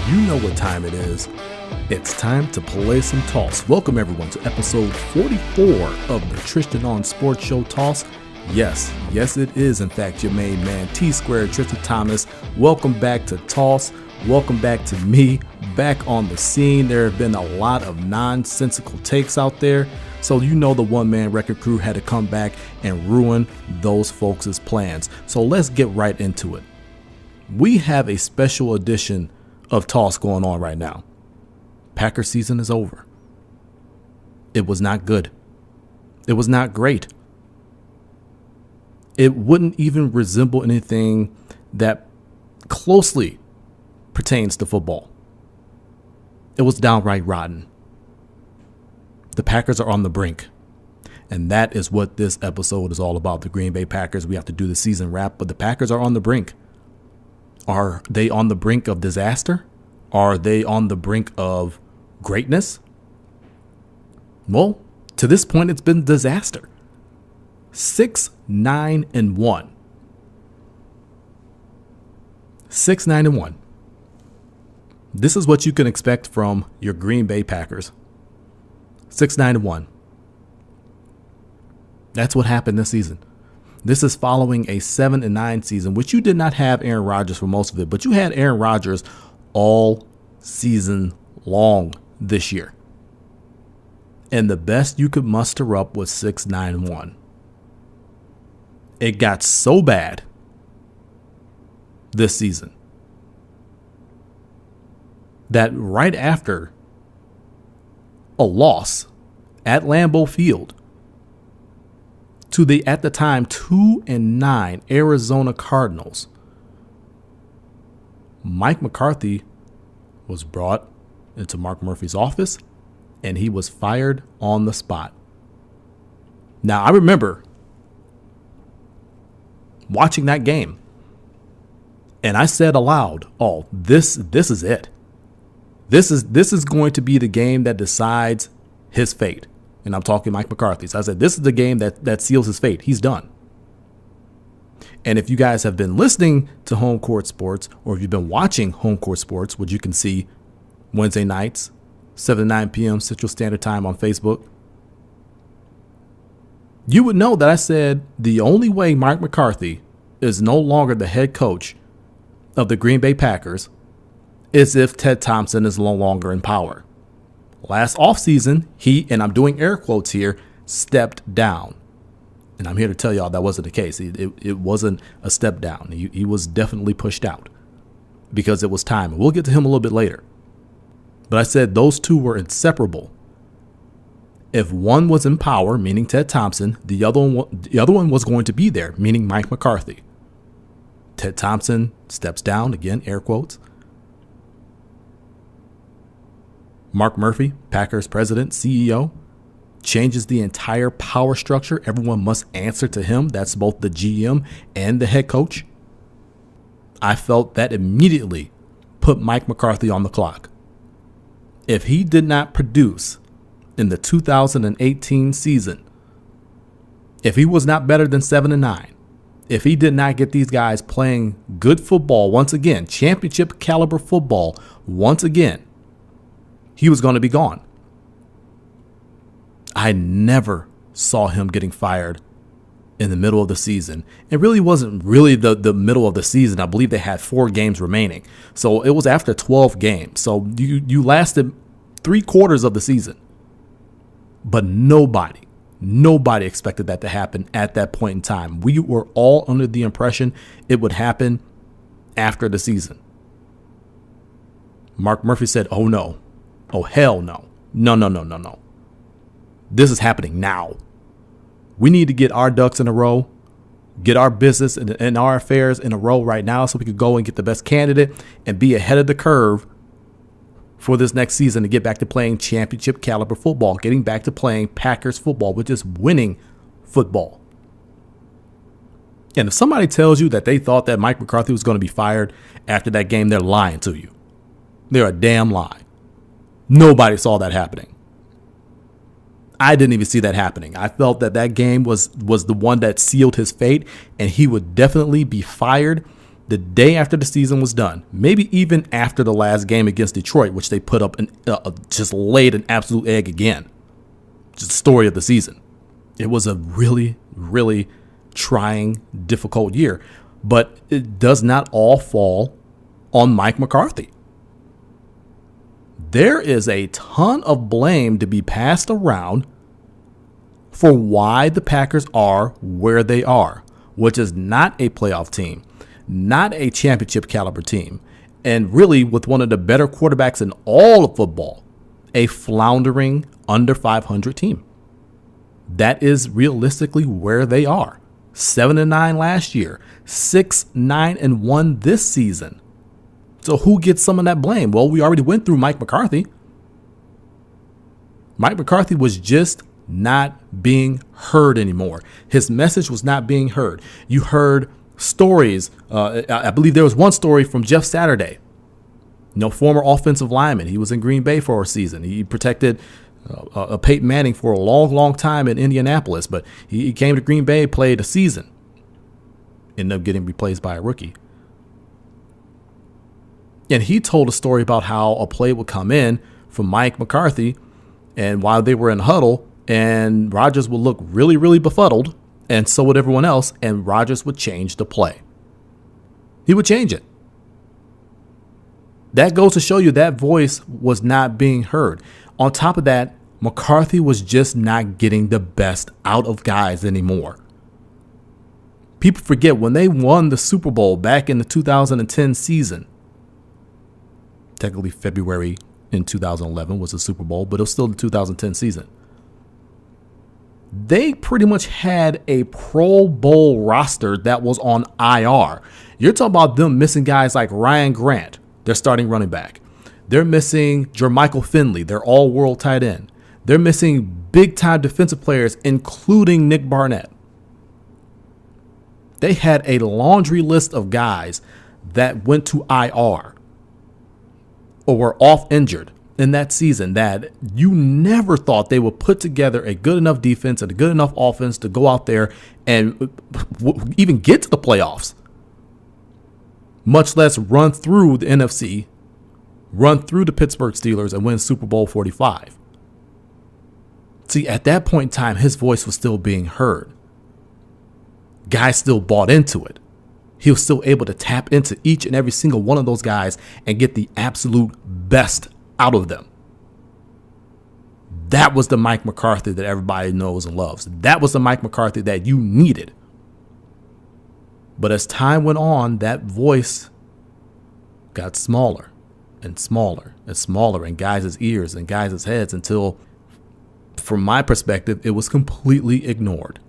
You know what time it is. It's time to play some toss. Welcome everyone to episode 44 of the Tristan on Sports Show Toss. Yes, it is in fact your main man, T-Squared Tristan Thomas. Welcome back to Toss. Welcome back to me, back on the scene. There have been a lot of nonsensical takes out there. So you know the one-man record crew had to come back and ruin those folks' plans. So let's get right into it. We have a special edition of Toss going on right now. Packers season is over. It was not good. It was not great. It wouldn't even resemble anything that closely pertains to football. It was downright rotten. The Packers are on the brink. And that is what this episode is all about. The Green Bay Packers. We have to do the season wrap, but the Packers are on the brink. Are they on the brink of disaster? Are they on the brink of greatness? Well, to this point, it's been disaster. 6-9-1. 6-9-1. This is what you can expect from your Green Bay Packers. 6-9-1. That's what happened this season. This is following a 7-9 season, which you did not have Aaron Rodgers for most of it, but you had Aaron Rodgers all season long this year. And the best you could muster up was 6-9-1. It got so bad this season that right after a loss at Lambeau Field to the, at the time, 2-9 Arizona Cardinals, Mike McCarthy was brought into Mark Murphy's office and he was fired on the spot. Now, I remember watching that game and I said aloud, oh, this is it. This is going to be the game that decides his fate. And I'm talking Mike McCarthy. So I said, this is the game that seals his fate. He's done. And if you guys have been listening to Home Court Sports, or if you've been watching Home Court Sports, which you can see Wednesday nights, 7 to 9 p.m. Central Standard Time on Facebook, you would know that I said the only way Mike McCarthy is no longer the head coach of the Green Bay Packers is if Ted Thompson is no longer in power. Last offseason, he, and I'm doing air quotes here, stepped down. And I'm here to tell y'all that wasn't the case. It wasn't a step down. He was definitely pushed out because it was time. And we'll get to him a little bit later. But I said those two were inseparable. If one was in power, meaning Ted Thompson, the other one was going to be there, meaning Mike McCarthy. Ted Thompson steps down, again, air quotes. Mark Murphy, Packers president, CEO, changes the entire power structure. Everyone must answer to him. That's both the GM and the head coach. I felt that immediately put Mike McCarthy on the clock. If he did not produce in the 2018 season, if he was not better than 7-9, if he did not get these guys playing good football once again, championship caliber football once again, he was going to be gone. I never saw him getting fired in the middle of the season. It really wasn't really the middle of the season. I believe they had 4 games remaining. So it was after 12 games. So you lasted 3 quarters of the season. But nobody expected that to happen at that point in time. We were all under the impression it would happen after the season. Mark Murphy said, oh no. Oh, hell no. No. This is happening now. We need to get our ducks in a row, get our business and our affairs in a row right now so we could go and get the best candidate and be ahead of the curve for this next season to get back to playing championship caliber football, getting back to playing Packers football, which is winning football. And if somebody tells you that they thought that Mike McCarthy was going to be fired after that game, they're lying to you. They're a damn lie. Nobody saw that happening. I didn't even see that happening. I felt that game was the one that sealed his fate, and he would definitely be fired the day after the season was done, maybe even after the last game against Detroit, which they put up and just laid an absolute egg again. Just the story of the season. It was a really, really trying, difficult year, but it does not all fall on Mike McCarthy. There is a ton of blame to be passed around for why the Packers are where they are, which is not a playoff team, not a championship caliber team, and really with one of the better quarterbacks in all of football, a floundering under 500 team. That is realistically where they are. 7-9 last year, 6-9-1 this season. So who gets some of that blame? Well, we already went through Mike McCarthy. Mike McCarthy was just not being heard anymore. His message was not being heard. You heard stories. I believe there was one story from Jeff Saturday, former offensive lineman. He was in Green Bay for a season. He protected Peyton Manning for a long, long time in Indianapolis, but he came to Green Bay, played a season, ended up getting replaced by a rookie. And he told a story about how a play would come in from Mike McCarthy, and while they were in huddle, and Rodgers would look really, really befuddled, and so would everyone else, and Rodgers would change the play. He would change it. That goes to show you that voice was not being heard. On top of that, McCarthy was just not getting the best out of guys anymore. People forget when they won the Super Bowl back in the 2010 season. Technically, February in 2011 was the Super Bowl, but it was still the 2010 season. They pretty much had a Pro Bowl roster that was on IR. You're talking about them missing guys like Ryan Grant, their starting running back. They're missing Jermichael Finley, their all-world tight end. They're missing big-time defensive players, including Nick Barnett. They had a laundry list of guys that went to IR or were off injured in that season that you never thought they would put together a good enough defense and a good enough offense to go out there and even get to the playoffs, much less run through the NFC, run through the Pittsburgh Steelers, and win Super Bowl 45. See, at that point in time, his voice was still being heard. Guys still bought into it. He was still able to tap into each and every single one of those guys and get the absolute best out of them. That was the Mike McCarthy that everybody knows and loves. That was the Mike McCarthy that you needed. But as time went on, that voice got smaller and smaller and smaller in guys' ears and guys' heads until, from my perspective, it was completely ignored.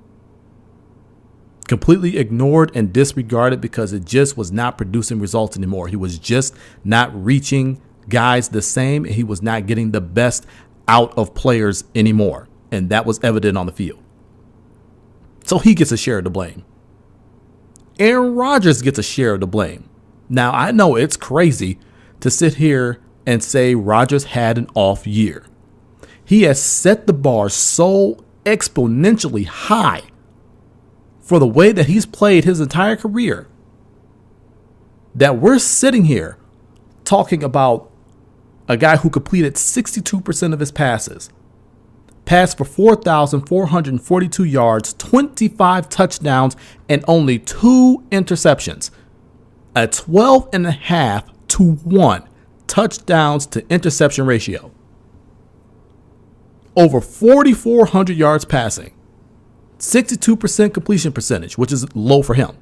Completely ignored and disregarded because it just was not producing results anymore. He was just not reaching guys the same, and he was not getting the best out of players anymore. And that was evident on the field. So he gets a share of the blame. Aaron Rodgers gets a share of the blame. Now, I know it's crazy to sit here and say Rodgers had an off year. He has set the bar so exponentially high for the way that he's played his entire career that we're sitting here talking about a guy who completed 62% of his passes, passed for 4,442 yards, 25 touchdowns, and only 2 interceptions. A 12.5-to-1 touchdowns to interception ratio. Over 4,400 yards passing. 62% completion percentage, which is low for him.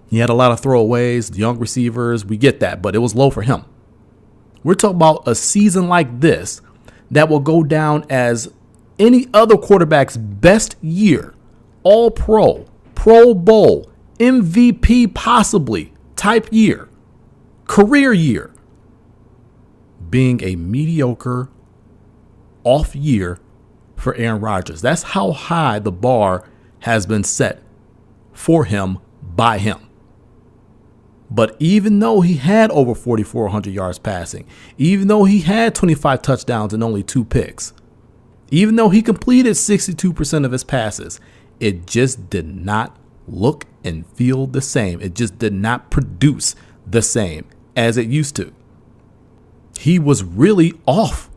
He had a lot of throwaways, young receivers. We get that, but it was low for him. We're talking about a season like this that will go down as any other quarterback's best year, all pro, Pro Bowl, MVP possibly type year, career year, being a mediocre off year for Aaron Rodgers. That's how high the bar has been set for him by him. But even though he had over 4,400 yards passing, even though he had 25 touchdowns and only 2 picks, even though he completed 62% of his passes, it just did not look and feel the same. It just did not produce the same as it used to. He was really off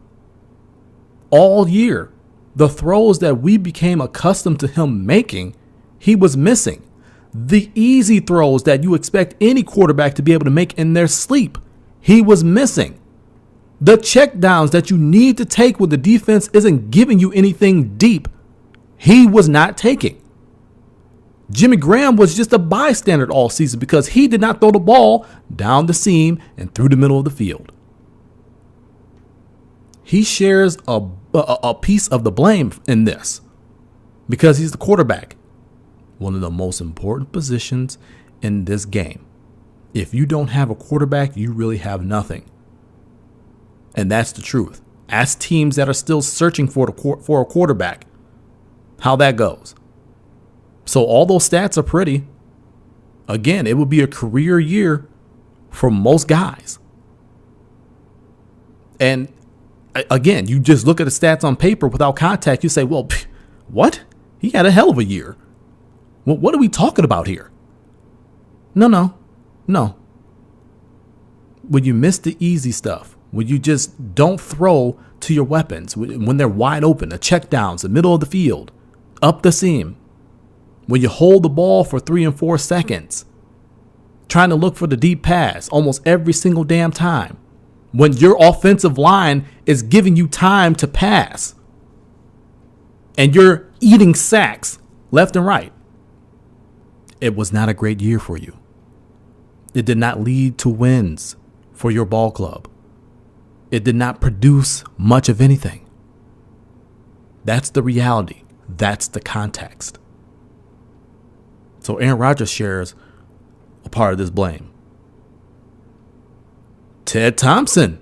all year. The throws that we became accustomed to him making, he was missing. The easy throws that you expect any quarterback to be able to make in their sleep, he was missing. The check downs that you need to take when the defense isn't giving you anything deep, he was not taking. Jimmy Graham was just a bystander all season because he did not throw the ball down the seam and through the middle of the field. He shares a piece of the blame in this because he's the quarterback, one of the most important positions in this game. If you don't have a quarterback, you really have nothing. And that's the truth. Ask teams that are still searching for a quarterback how that goes. So all those stats are pretty. Again, it would be a career year for most guys. And again, you just look at the stats on paper without contact. You say, well, what? He had a hell of a year. Well, what are we talking about here? No. When you miss the easy stuff, when you just don't throw to your weapons, when they're wide open, the check downs, the middle of the field, up the seam, when you hold the ball for 3 and 4 seconds, trying to look for the deep pass almost every single damn time, when your offensive line is giving you time to pass and you're eating sacks left and right, it was not a great year for you. It did not lead to wins for your ball club. It did not produce much of anything. That's the reality. That's the context. So Aaron Rodgers shares a part of this blame. Ted Thompson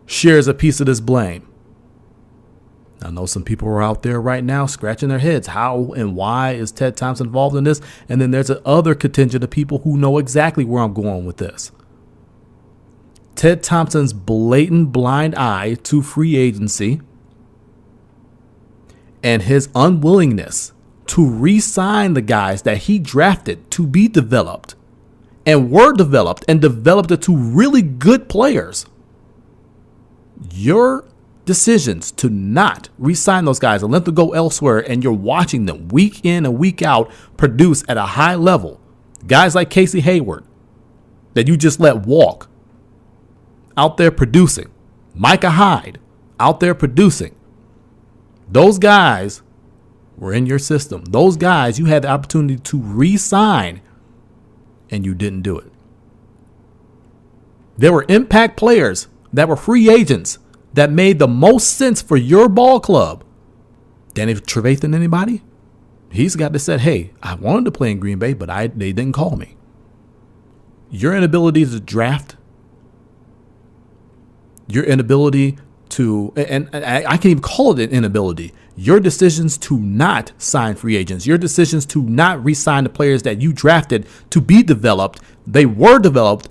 shares a piece of this blame. I know some people are out there right now scratching their heads. How and why is Ted Thompson involved in this? And then there's another contingent of people who know exactly where I'm going with this. Ted Thompson's blatant blind eye to free agency and his unwillingness to re-sign the guys that he drafted to be developed and were developed and developed into really good players. Your decisions to not re-sign those guys and let them go elsewhere, and you're watching them week in and week out produce at a high level. Guys like Casey Hayward that you just let walk out there producing. Micah Hyde out there producing. Those guys were in your system. Those guys you had the opportunity to re-sign and you didn't do it. There were impact players that were free agents that made the most sense for your ball club. Danny Trevathan, anybody? He's got to say, hey, I wanted to play in Green Bay, but they didn't call me. Your inability to draft, your inability to, and I can't even call it an inability, your decisions to not sign free agents, your decisions to not re-sign the players that you drafted to be developed, they were developed,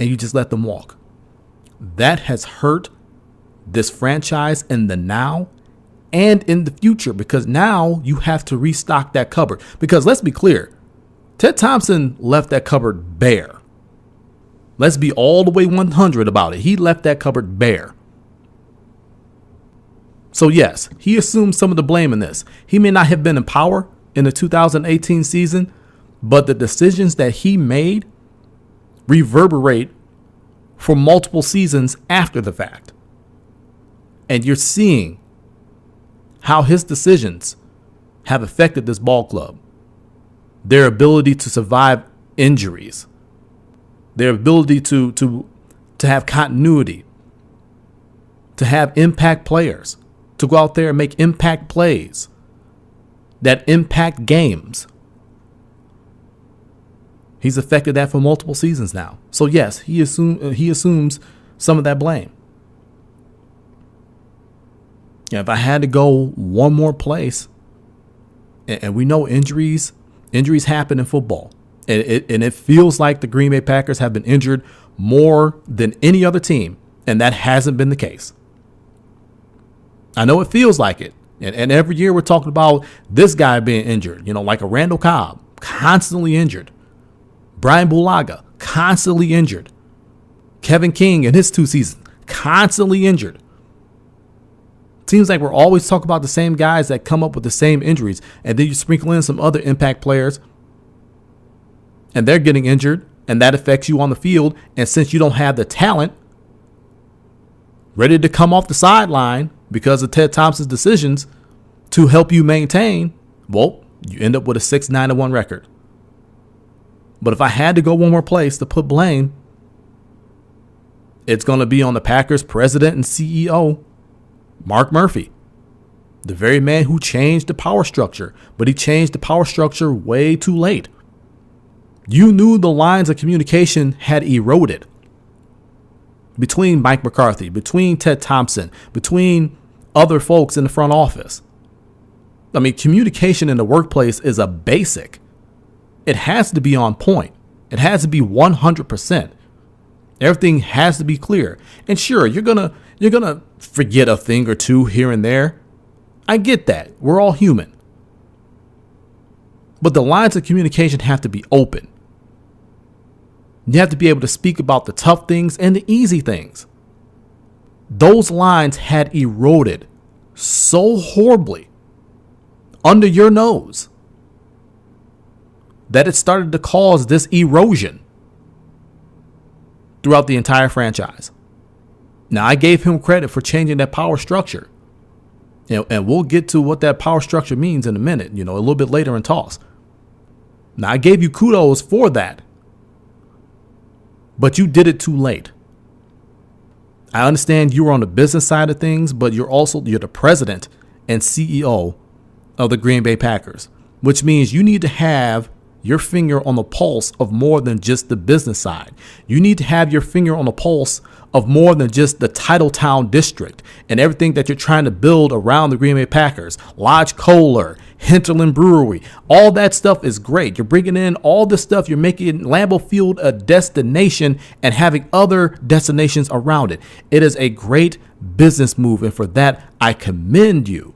and you just let them walk. That has hurt this franchise in the now and in the future, because now you have to restock that cupboard. Because let's be clear, Ted Thompson left that cupboard bare. Let's be all the way 100 about it. He left that cupboard bare. So yes, he assumed some of the blame in this. He may not have been in power in the 2018 season, but the decisions that he made reverberate for multiple seasons after the fact. And you're seeing how his decisions have affected this ball club. Their ability to survive injuries. Their ability to have continuity. To have impact players. To go out there and make impact plays. That impact games. He's affected that for multiple seasons now. So yes, he assumes some of that blame. Yeah, if I had to go one more place, and we know injuries happen in football, and it feels like the Green Bay Packers have been injured more than any other team, and that hasn't been the case. I know it feels like it, And every year we're talking about this guy being injured, like a Randall Cobb, constantly injured. Brian Bulaga, constantly injured. Kevin King in his 2 seasons, constantly injured. Seems like we're always talking about the same guys that come up with the same injuries. And then you sprinkle in some other impact players and they're getting injured, and that affects you on the field. And since you don't have the talent ready to come off the sideline because of Ted Thompson's decisions to help you maintain, well, you end up with a 6-9-1 record. But if I had to go one more place to put blame, it's going to be on the Packers president and CEO, Mark Murphy, the very man who changed the power structure, but he changed the power structure way too late. You knew the lines of communication had eroded between Mike McCarthy, between Ted Thompson, between other folks in the front office. I mean, communication in the workplace is a basic. It has to be on point. It has to be 100%. Everything has to be clear. And sure, you're gonna forget a thing or two here and there. I get that. We're all human. But the lines of communication have to be open. You have to be able to speak about the tough things and the easy things. Those lines had eroded so horribly under your nose that it started to cause this erosion throughout the entire franchise. Now, I gave him credit for changing that power structure. And we'll get to what that power structure means in a minute, a little bit later in Toss. Now, I gave you kudos for that. But you did it too late. I understand you were on the business side of things, but you're the president and CEO of the Green Bay Packers, which means you need to have your finger on the pulse of more than just the business side. You need to have your finger on the pulse of more than just the Titletown district and everything that you're trying to build around the Green Bay Packers. Lodge Kohler, Hinterland Brewery, all that stuff is great. You're bringing in all this stuff. You're making Lambeau Field a destination and having other destinations around it. It is a great business move, and for that, I commend you.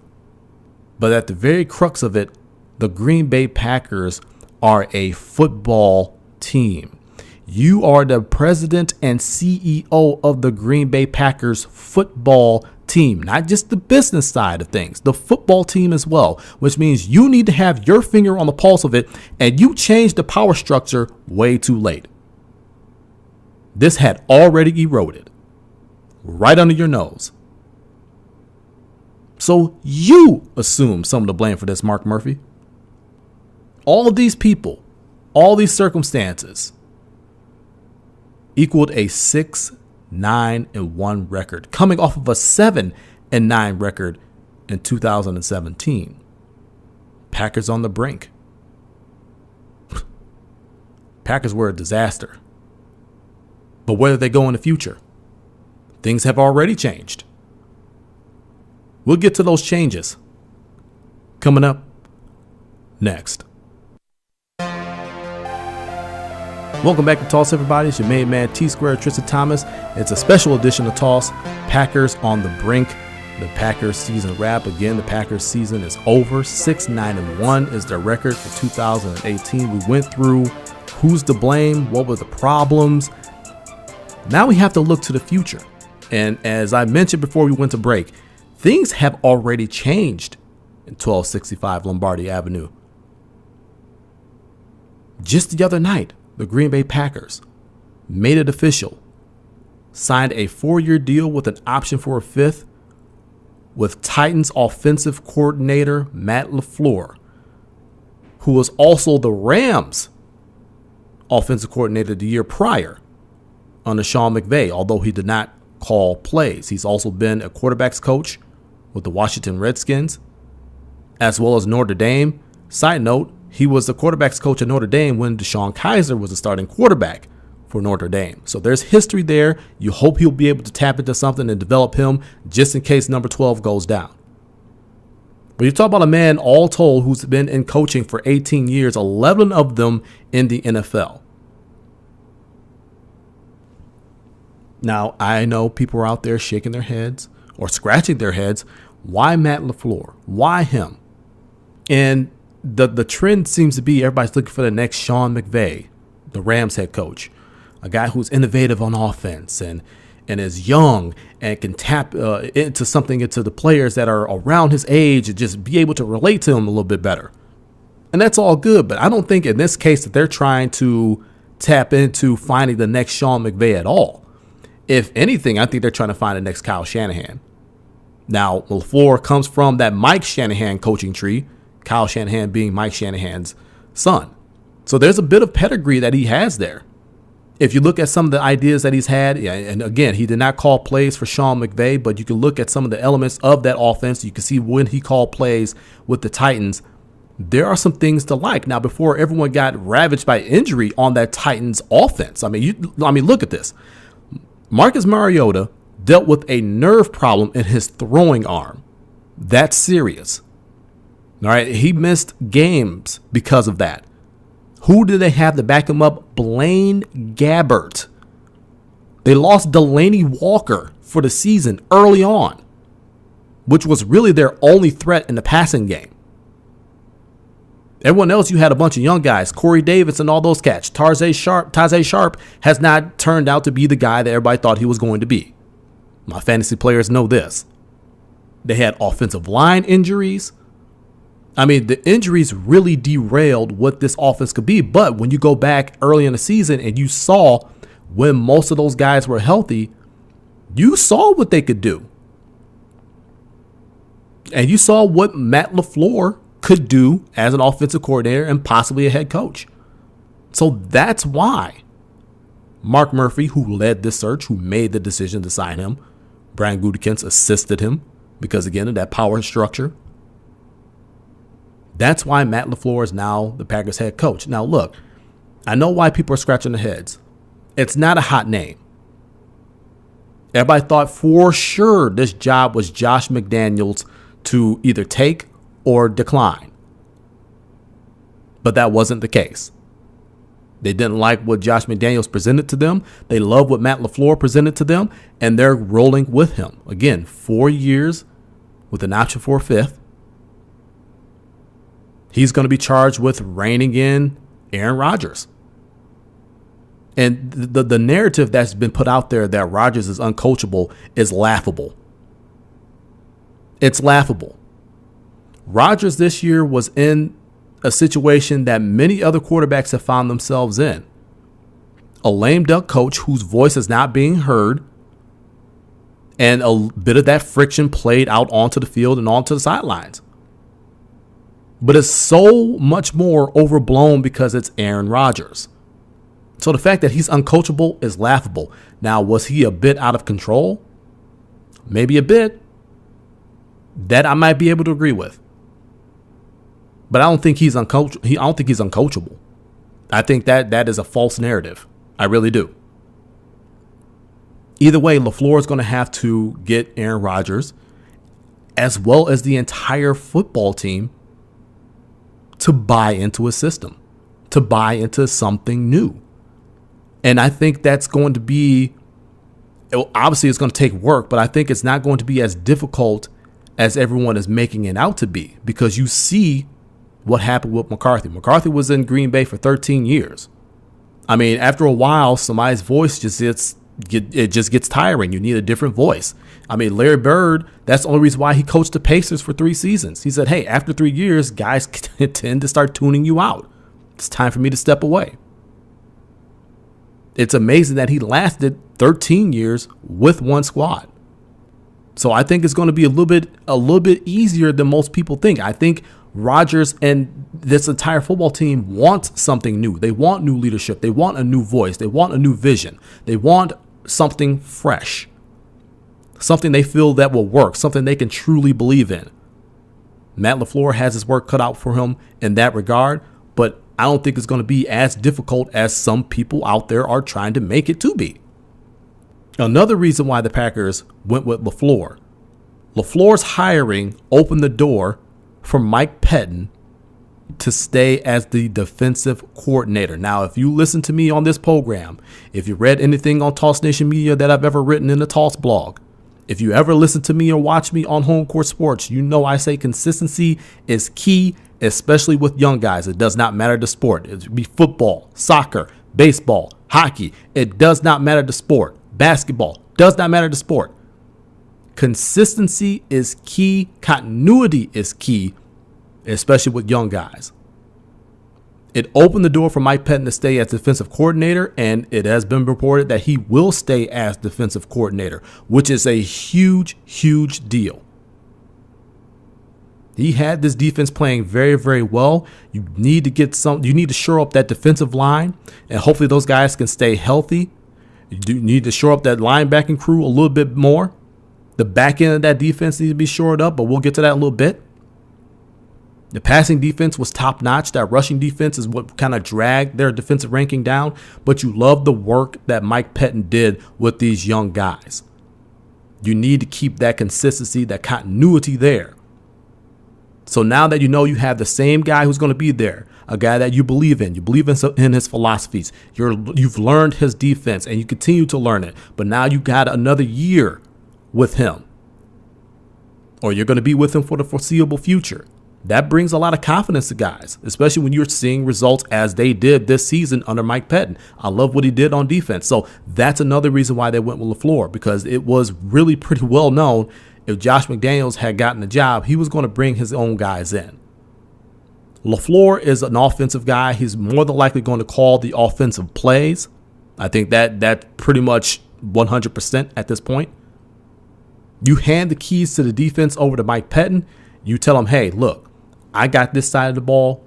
But at the very crux of it, the Green Bay Packers are a football team. You are the president and CEO of the Green Bay Packers football team, not just the business side of things, the football team as well, which means you need to have your finger on the pulse of it, and you changed the power structure way too late. This had already eroded right under your nose. So you assume some of the blame for this, Mark Murphy. All of these people, all these circumstances equaled a 6-9-1 record, coming off of a 7-9 record in 2017. Packers on the brink. Packers were a disaster. But where do they go in the future? Things have already changed. We'll get to those changes coming up next. Welcome back to Toss, everybody. It's your main man, T-Square, Tristan Thomas. It's a special edition of Toss, Packers on the brink. The Packers season wrap. Again, the Packers season is over. 6-9-1 is their record for 2018. We went through who's to blame, what were the problems. Now we have to look to the future. And as I mentioned before we went to break, things have already changed in 1265 Lombardi Avenue. Just the other night, the Green Bay Packers made it official, signed a 4-year deal with an option for a 5th with Titans offensive coordinator Matt LaFleur, who was also the Rams offensive coordinator the year prior under Sean McVay, although he did not call plays. He's also been a quarterback's coach with the Washington Redskins, as well as Notre Dame. Side note, he was the quarterback's coach at Notre Dame when Deshaun Kaiser was the starting quarterback for Notre Dame. So there's history there. You hope he'll be able to tap into something and develop him just in case number 12 goes down. But you talk about a man, all told, who's been in coaching for 18 years, 11 of them in the NFL. Now, I know people are out there shaking their heads or scratching their heads. Why Matt LaFleur? Why him? And the trend seems to be everybody's looking for the next Sean McVay, the Rams head coach, a guy who's innovative on offense and is young and can tap into the players that are around his age and just be able to relate to him a little bit better. And that's all good. But I don't think in this case that they're trying to tap into finding the next Sean McVay at all. If anything, I think they're trying to find the next Kyle Shanahan. Now, LaFleur comes from that Mike Shanahan coaching tree, Kyle Shanahan being Mike Shanahan's son. So there's a bit of pedigree that he has there. If you look at some of the ideas that he's had, and again, he did not call plays for Sean McVay, but you can look at some of the elements of that offense. You can see when he called plays with the Titans, there are some things to like. Now, before everyone got ravaged by injury on that Titans offense, I mean, look at this. Marcus Mariota dealt with a nerve problem in his throwing arm. That's serious. All right, he missed games because of that. Who did they have to back him up? Blaine Gabbert. They lost Delaney Walker for the season early on, which was really their only threat in the passing game. Everyone else, you had a bunch of young guys, Corey Davis and all those cats. Taze Sharp has not turned out to be the guy that everybody thought he was going to be. My fantasy players know this. They had offensive line injuries. I mean, the injuries really derailed what this offense could be. But when you go back early in the season and you saw when most of those guys were healthy, you saw what they could do. And you saw what Matt LaFleur could do as an offensive coordinator and possibly a head coach. So that's why Mark Murphy, who led this search, who made the decision to sign him, Brian Gutekunst assisted him because, again, of that power structure. That's why Matt LaFleur is now the Packers head coach. Now, look, I know why people are scratching their heads. It's not a hot name. Everybody thought for sure this job was Josh McDaniels to either take or decline. But that wasn't the case. They didn't like what Josh McDaniels presented to them. They love what Matt LaFleur presented to them, and they're rolling with him. Again, 4 years with an option for a fifth. He's going to be charged with reining in Aaron Rodgers. And the narrative that's been put out there that Rodgers is uncoachable is laughable. It's laughable. Rodgers this year was in a situation that many other quarterbacks have found themselves in. A lame duck coach whose voice is not being heard, and a bit of that friction played out onto the field and onto the sidelines. But it's so much more overblown because it's Aaron Rodgers. So the fact that he's uncoachable is laughable. Now, was he a bit out of control? Maybe a bit. That I might be able to agree with. But I don't think he's uncoachable. I think that is a false narrative. I really do. Either way, LaFleur is going to have to get Aaron Rodgers, as well as the entire football team, to buy into a system, to buy into something new. And I think that's going to be, obviously it's going to take work, but I think it's not going to be as difficult as everyone is making it out to be, because you see what happened with McCarthy. McCarthy was in Green Bay for 13 years. I mean, after a while, somebody's voice just gets tiring. You need a different voice. I mean, Larry Bird, that's the only reason why he coached the Pacers for 3 seasons. He said, hey, after 3 years, guys tend to start tuning you out. It's time for me to step away. It's amazing that he lasted 13 years with one squad. So I think it's going to be a little bit easier than most people think. I think Rodgers and this entire football team want something new. They want new leadership. They want a new voice. They want a new vision. They want something fresh, something they feel that will work, something they can truly believe in. Matt LaFleur has his work cut out for him in that regard, but I don't think it's going to be as difficult as some people out there are trying to make it to be. Another reason why the Packers went with LaFleur. LaFleur's hiring opened the door for Mike Pettin to stay as the defensive coordinator. Now, if you listen to me on this program, if you read anything on Toss Nation Media that I've ever written in the Toss blog, If you ever listen to me or watch me on Home Court Sports, you know I say consistency is key, especially with young guys. It does not matter the sport. It could be football, soccer, baseball, hockey. It does not matter the sport. Basketball does not matter the sport. Consistency is key. Continuity is key, especially with young guys. It opened the door for Mike Pettin to stay as defensive coordinator, and it has been reported that he will stay as defensive coordinator, which is a huge, huge deal. He had this defense playing very, very well. You need to shore up that defensive line, and hopefully those guys can stay healthy. You do need to shore up that linebacking crew a little bit more. The back end of that defense needs to be shored up, but we'll get to that in a little bit. The passing defense was top notch. That rushing defense is what kind of dragged their defensive ranking down. But you love the work that Mike Pettin did with these young guys. You need to keep that consistency, that continuity there. So now that you know you have the same guy who's going to be there, a guy that you believe in his philosophies, you've learned his defense and you continue to learn it. But now you got another year with him, or you're going to be with him for the foreseeable future. That brings a lot of confidence to guys, especially when you're seeing results as they did this season under Mike Pettin. I love what he did on defense. So that's another reason why they went with LaFleur, because it was really pretty well known if Josh McDaniels had gotten the job, he was going to bring his own guys in. LaFleur is an offensive guy. He's more than likely going to call the offensive plays. I think that's pretty much 100% at this point. You hand the keys to the defense over to Mike Pettin. You tell him, hey, look, I got this side of the ball.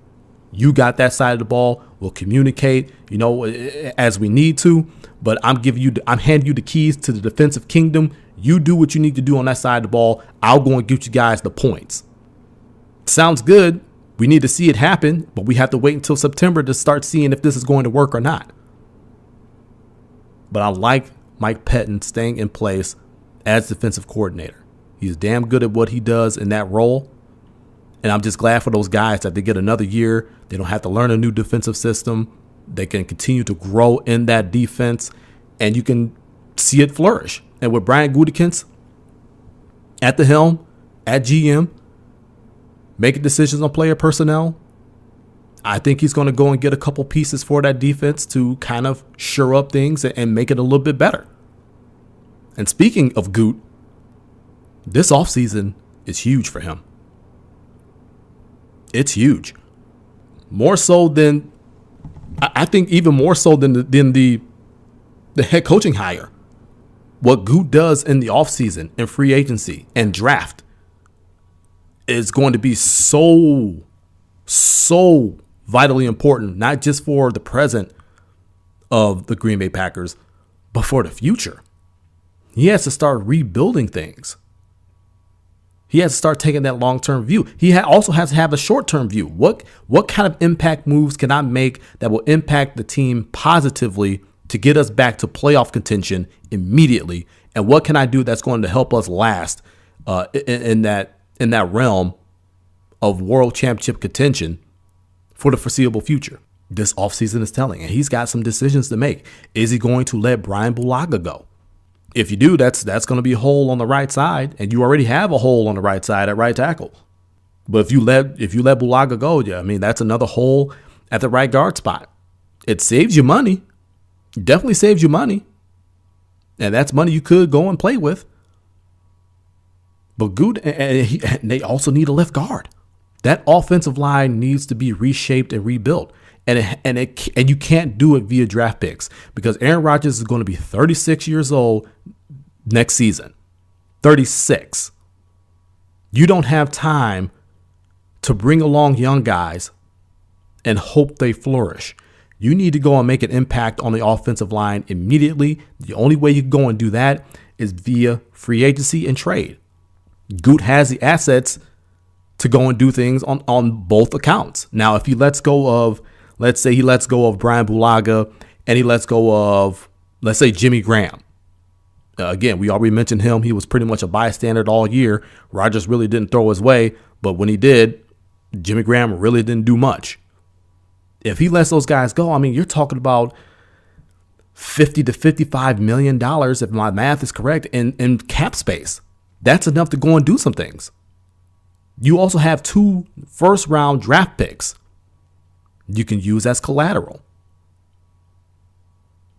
You got that side of the ball. We'll communicate, as we need to. But I'm handing you the keys to the defensive kingdom. You do what you need to do on that side of the ball. I'll go and get you guys the points. Sounds good. We need to see it happen, but we have to wait until September to start seeing if this is going to work or not. But I like Mike Pettin staying in place as defensive coordinator. He's damn good at what he does in that role. And I'm just glad for those guys that they get another year. They don't have to learn a new defensive system. They can continue to grow in that defense, and you can see it flourish. And with Brian Gutekunst at the helm, at GM, making decisions on player personnel, I think he's going to go and get a couple pieces for that defense to kind of shore up things and make it a little bit better. And speaking of Goot, this offseason is huge for him. It's huge. More so than, I think even more so than the head coaching hire. What Goot does in the offseason and free agency and draft is going to be so vitally important, not just for the present of the Green Bay Packers, but for the future. He has to start rebuilding things. He has to start taking that long-term view. He also has to have a short-term view. What kind of impact moves can I make that will impact the team positively to get us back to playoff contention immediately? And what can I do that's going to help us last in that realm of world championship contention for the foreseeable future? This offseason is telling, and he's got some decisions to make. Is he going to let Brian Bulaga go? If you do, that's going to be a hole on the right side, and you already have a hole on the right side at right tackle. But if you let Bulaga go, that's another hole at the right guard spot. It saves you money. It definitely saves you money. And that's money you could go and play with. But and they also need a left guard. That offensive line needs to be reshaped and rebuilt. And you can't do it via draft picks, because Aaron Rodgers is going to be 36 years old next season. 36. You don't have time to bring along young guys and hope they flourish. You need to go and make an impact on the offensive line immediately. The only way you can go and do that is via free agency and trade. Goot has the assets to go and do things on both accounts. Now, if he lets go of, let's say he lets go of Brian Bulaga and he lets go of, let's say, Jimmy Graham. Again, we already mentioned him. He was pretty much a bystander all year. Rodgers really didn't throw his way, but when he did, Jimmy Graham really didn't do much. If he lets those guys go, you're talking about $50 to $55 million, if my math is correct, in cap space. That's enough to go and do some things. You also have 2 first-round draft picks you can use as collateral.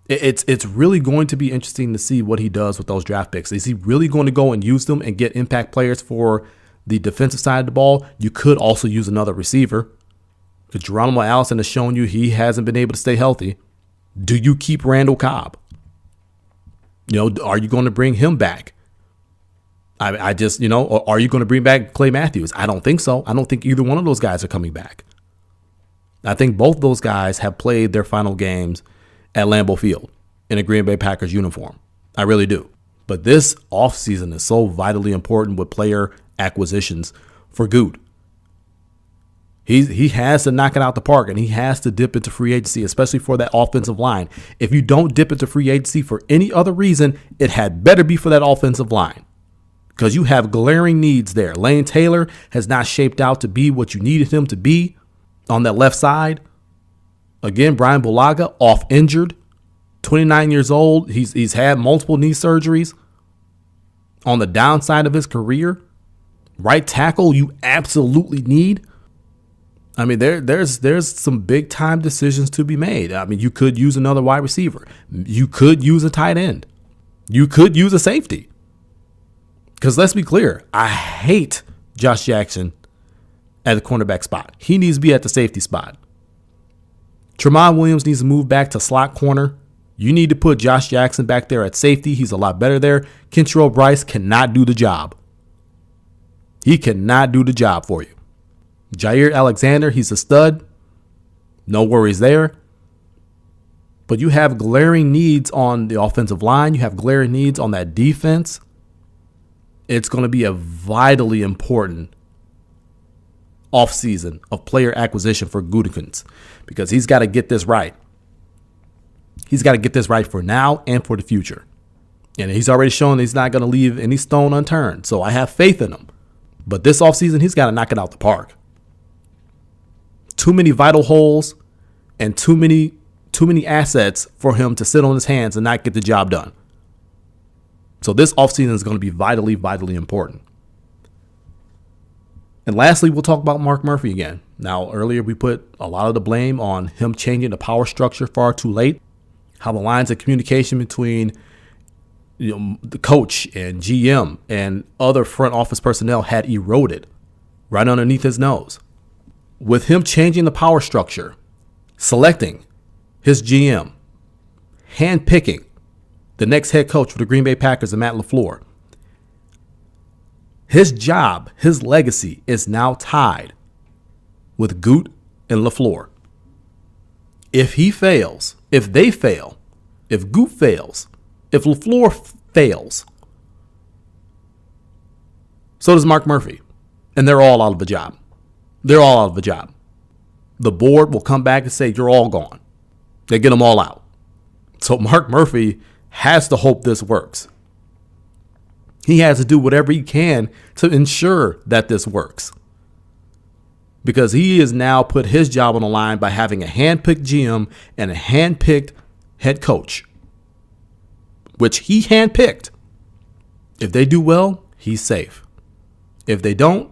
It's really going to be interesting to see what he does with those draft picks. Is he really going to go and use them and get impact players for the defensive side of the ball? You could also use another receiver, because Geronimo Allison has shown you he hasn't been able to stay healthy. Do you keep Randall Cobb? Are you going to bring him back? I just, or are you going to bring back Clay Matthews? I don't think so. I don't think either one of those guys are coming back. I think both those guys have played their final games at Lambeau Field in a Green Bay Packers uniform. I really do. But this offseason is so vitally important with player acquisitions for Good. He has to knock it out the park, and he has to dip into free agency, especially for that offensive line. If you don't dip into free agency for any other reason, it had better be for that offensive line, because you have glaring needs there. Lane Taylor has not shaped out to be what you needed him to be on that left side. Again, Brian Bulaga off injured, 29 years old. He's had multiple knee surgeries on the downside of his career. Right tackle you absolutely need. I mean, there's some big time decisions to be made. I mean, you could use another wide receiver. You could use a tight end. You could use a safety. Because let's be clear, I hate Josh Jackson at the cornerback spot. He needs to be at the safety spot. Tramon Williams needs to move back to slot corner. You need to put Josh Jackson back there at safety. He's a lot better there. Kentrell Bryce cannot do the job. He cannot do the job for you. Jair Alexander, he's a stud. No worries there. But you have glaring needs on the offensive line. You have glaring needs on that defense. It's going to be a vitally important offseason of player acquisition for Gutekunst, because he's got to get this right. He's got to get this right for now and for the future. And he's already shown he's not going to leave any stone unturned. So I have faith in him. But this offseason, he's got to knock it out the park. Too many vital holes and too many assets for him to sit on his hands and not get the job done. So this offseason is going to be vitally, vitally important. And lastly, we'll talk about Mark Murphy again. Now, earlier we put a lot of the blame on him changing the power structure far too late, how the lines of communication between the coach and GM and other front office personnel had eroded right underneath his nose. With him changing the power structure, selecting his GM, handpicking the next head coach for the Green Bay Packers and Matt LaFleur, his job, his legacy is now tied with Gut and LaFleur. If he fails, if they fail, if Gut fails, if LaFleur fails, so does Mark Murphy. And they're all out of a job. They're all out of a job. The board will come back and say, you're all gone. They get them all out. So Mark Murphy has to hope this works. He has to do whatever he can to ensure that this works, because he has now put his job on the line by having a handpicked GM and a handpicked head coach, which he handpicked. If they do well, he's safe. If they don't,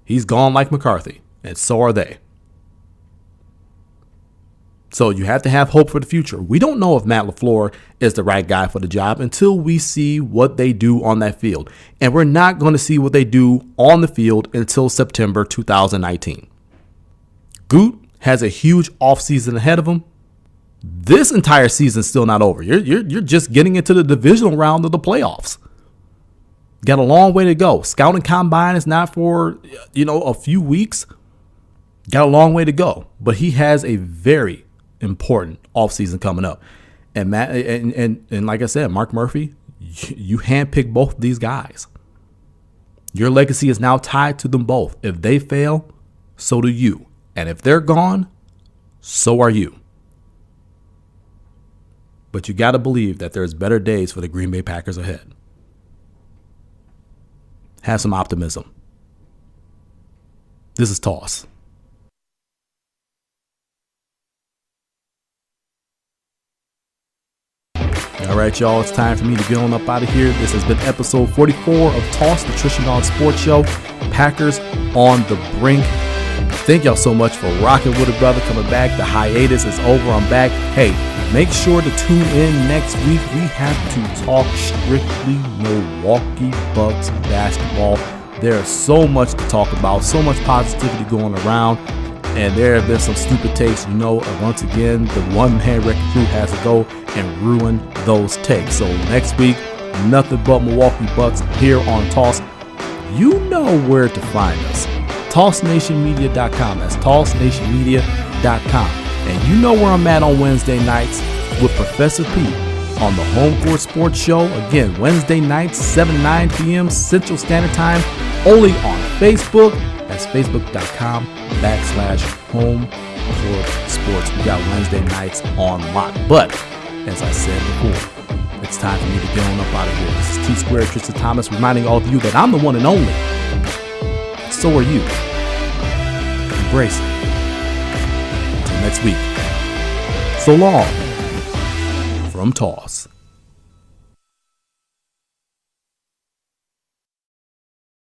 he's gone like McCarthy, and so are they. So you have to have hope for the future. We don't know if Matt LaFleur is the right guy for the job until we see what they do on that field. And we're not going to see what they do on the field until September 2019. Gut has a huge offseason ahead of him. This entire season's still not over. You're just getting into the divisional round of the playoffs. Got a long way to go. Scouting combine is not for, a few weeks. Got a long way to go. But he has a very important offseason coming up. And Matt and like I said, Mark Murphy, you handpick both these guys. Your legacy is now tied to them both. If they fail, so do you. And if they're gone, so are you. But you got to believe that there's better days for the Green Bay Packers ahead. Have some optimism. This is Toss. All right, y'all, it's time for me to get on up out of here. This has been episode 44 of Toss, the Trishan Dawn Sports Show. Packers on the brink. Thank y'all so much for rocking with it, brother. Coming back. The hiatus is over. I'm back. Hey, make sure to tune in next week. We have to talk strictly Milwaukee Bucks basketball. There's so much to talk about, so much positivity going around, and there have been some stupid takes. Once again, the one-man wrecking crew has to go and ruin those takes. So next week, nothing but Milwaukee Bucks here on Toss. You know where to find us. TossNationMedia.com. That's TossNationMedia.com. And you know where I'm at on Wednesday nights with Professor P on the Home Court Sports Show. Again, Wednesday nights, 7-9 p.m. Central Standard Time, only on Facebook. That's Facebook.com/Home Court Sports. We got Wednesday nights on lock. But, as I said before, it's time for me to get on up out of here. This is T-Squared Tristan Thomas reminding all of you that I'm the one and only. So are you. Embrace it. Until next week. So long from Toss.